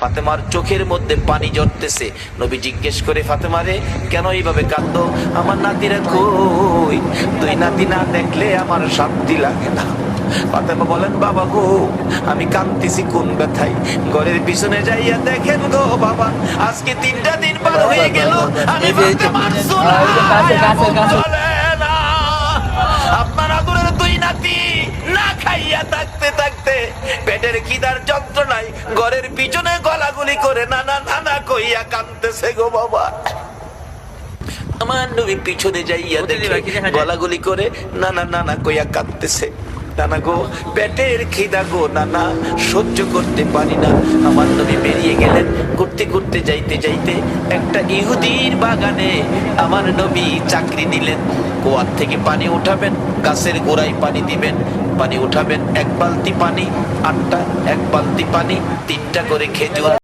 ফাতেমার চোখের মধ্যে পানি ঝরতেছে। নবী জিজ্ঞেস করে, ফাতেমা রে, কেন এইভাবে কাঁদো? আমার নাতিরা কই? দুই নাতি না দেখলে আমার শান্তি লাগে না। ফাতেমা বলেন, বাবা গো, আমি কাঁদতেছি কোন ব্যথায়? ঘরের পিছনে যাইয়া দেখেন গো বাবা, আজকে 3টা দিন পার হয়ে গেল, আমি ফাতেমার চলে না। আপনার আদরের দুই নাতি না খাইয়া থাকতে থাকতে পেটের খিদার যন্ত্রণায় ঘরের পিছনে গলাগুলি করে নানা নানা কইয়া কাঁদতেছে গো বাবা। আমার নবী পিছনে যাইয়া দেখে গলাগুলি করে নানা নানা কইয়া কাঁদতেছে। নানা গো, পেটের খিদা গো নানা, সহ্য করতে পারি না। আমার নবী বেরিয়ে গেলেন। করতে করতে যাইতে যাইতে একটা ইহুদির বাগানে আমার নবী চাকরি নিলেন। কুয়ার থেকে পানি উঠাবেন, গাছের গোড়ায় পানি দিবেন, পানি উঠাবেন, 1 বালতি পানি 8টা, 1 বালতি পানি 3টা করে খেজুর।